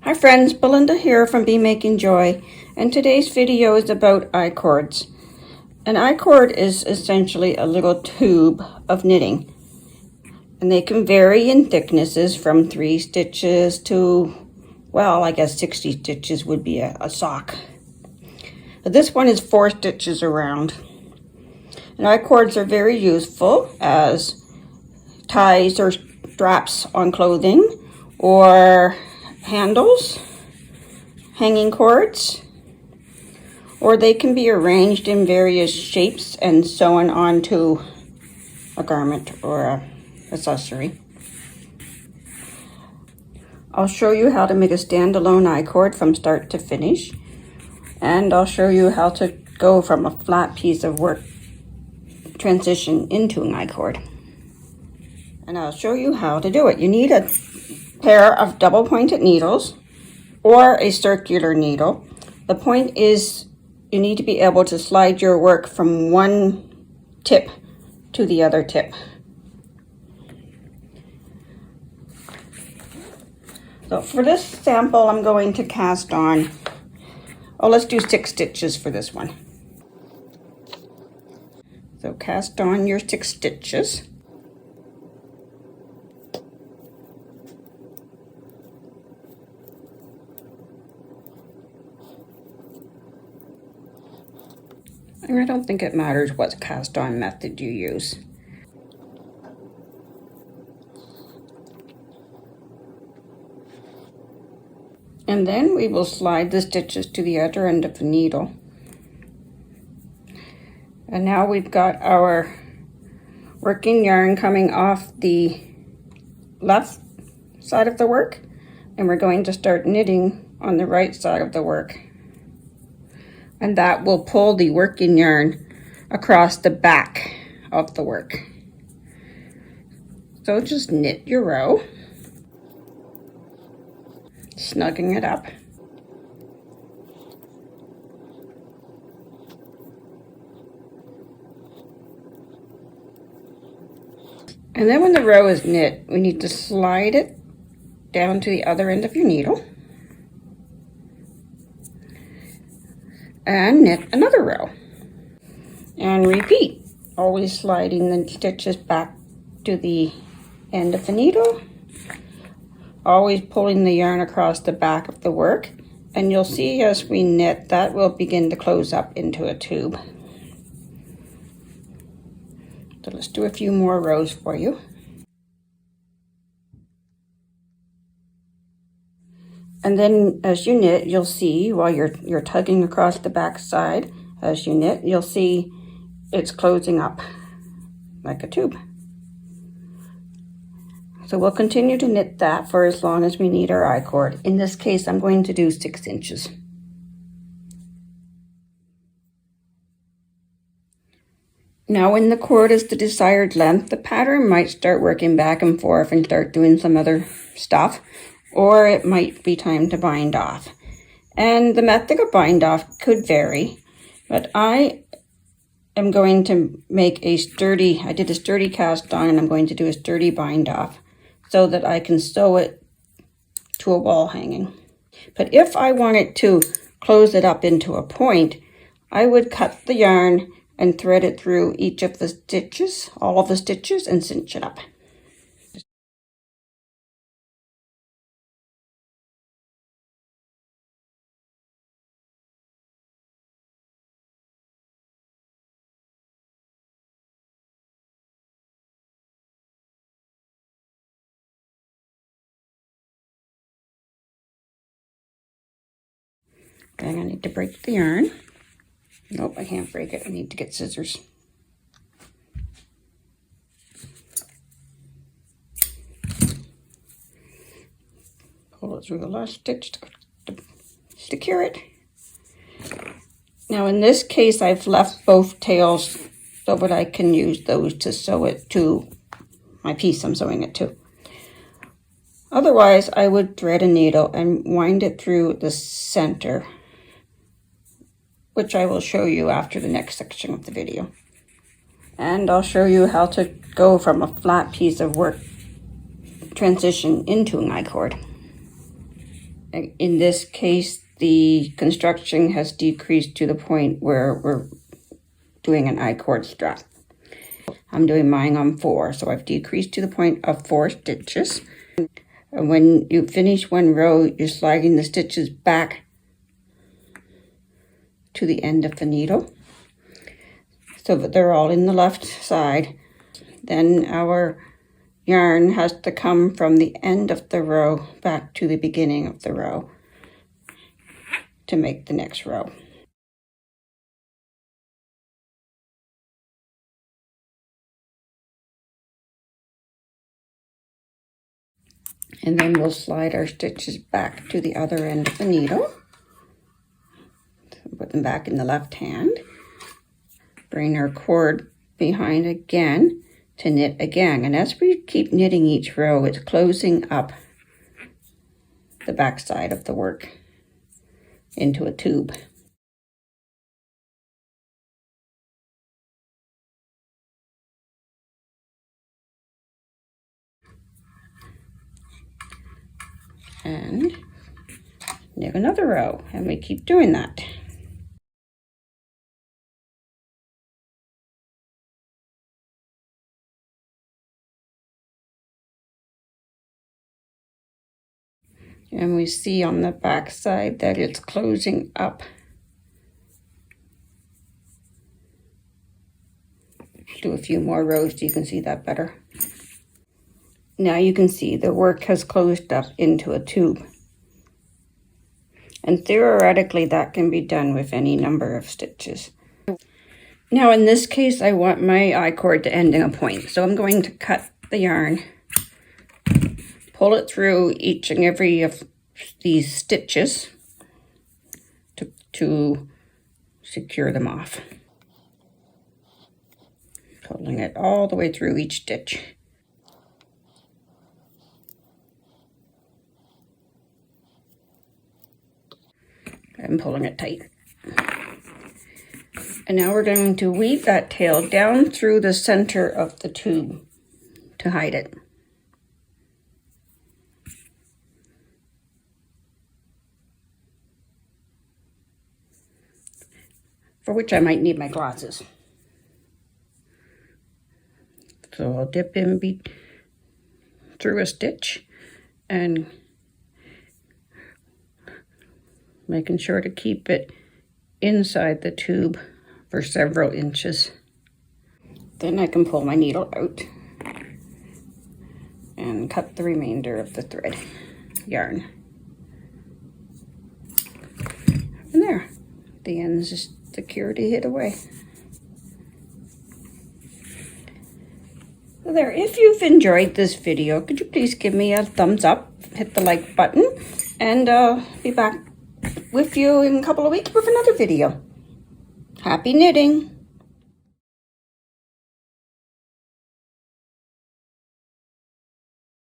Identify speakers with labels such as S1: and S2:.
S1: Hi friends, Belinda here from Be Making Joy, and today's video is about icords. An icord is essentially a little tube of knitting, and they can vary in thicknesses from 3 stitches to, well, I guess 60 stitches would be a sock. But this one is 4 stitches around. And icords are very useful as ties or straps on clothing, or handles, hanging cords, or they can be arranged in various shapes and sewn onto a garment or a accessory. I'll show you how to make a standalone icord from start to finish, and I'll show you how to go from a flat piece of work transition into an icord. And I'll show you how to do it. You need a pair of double pointed needles or a circular needle. The point is you need to be able to slide your work from one tip to the other tip. So for this sample, I'm going to cast on, let's do 6 stitches for this one. So cast on your 6 stitches. And I don't think it matters what cast on method you use. And then we will slide the stitches to the other end of the needle. And now we've got our working yarn coming off the left side of the work, and we're going to start knitting on the right side of the work. And that will pull the working yarn across the back of the work. So just knit your row, snugging it up. And then when the row is knit, we need to slide it down to the other end of your needle and knit another row. And repeat, always sliding the stitches back to the end of the needle, always pulling the yarn across the back of the work, and you'll see as we knit that will begin to close up into a tube. So let's do a few more rows for you. And then as you knit, you'll see while you're tugging across the back side, as you knit, you'll see it's closing up like a tube. So we'll continue to knit that for as long as we need our icord. In this case, I'm going to do 6 inches. Now when the cord is the desired length, the pattern might start working back and forth and start doing some other stuff, or it might be time to bind off. And the method of bind off could vary, but I am going to make I did a sturdy cast on, and I'm going to do a sturdy bind off so that I can sew it to a wall hanging. But if I wanted to close it up into a point, I would cut the yarn and thread it through each of the stitches, all of the stitches, and cinch it up. Okay, I need to break the yarn. Nope, I can't break it. I need to get scissors. Pull it through the last stitch to secure it. Now in this case, I've left both tails so that I can use those to sew it to my piece I'm sewing it to. Otherwise, I would thread a needle and wind it through the center, which I will show you after the next section of the video. And I'll show you how to go from a flat piece of work transition into an icord. In this case, the construction has decreased to the point where we're doing an I-cord strap. I'm doing mine on 4, so I've decreased to the point of 4 stitches. And when you finish one row, you're sliding the stitches back to the end of the needle so that they're all in the left side. Then our yarn has to come from the end of the row back to the beginning of the row to make the next row. And then we'll slide our stitches back to the other end of the needle. Put them back in the left hand. Bring our cord behind again to knit again. And as we keep knitting each row, it's closing up the back side of the work into a tube. And knit another row, and we keep doing that. And we see on the back side that it's closing up. Do a few more rows so you can see that better. Now you can see the work has closed up into a tube. And theoretically that can be done with any number of stitches. Now in this case I want my I-cord to end in a point. So I'm going to cut the yarn, pull it through each and every of these stitches to secure them off. Pulling it all the way through each stitch. And pulling it tight. And now we're going to weave that tail down through the center of the tube to hide it. For which I might need my glasses. So I'll dip in through a stitch and making sure to keep it inside the tube for several inches. Then I can pull my needle out and cut the remainder of the thread yarn. And there, the ends is secure to hid away. So there, if you've enjoyed this video, could you please give me a thumbs up, hit the like button, and I'll be back with you in a couple of weeks with another video. Happy knitting!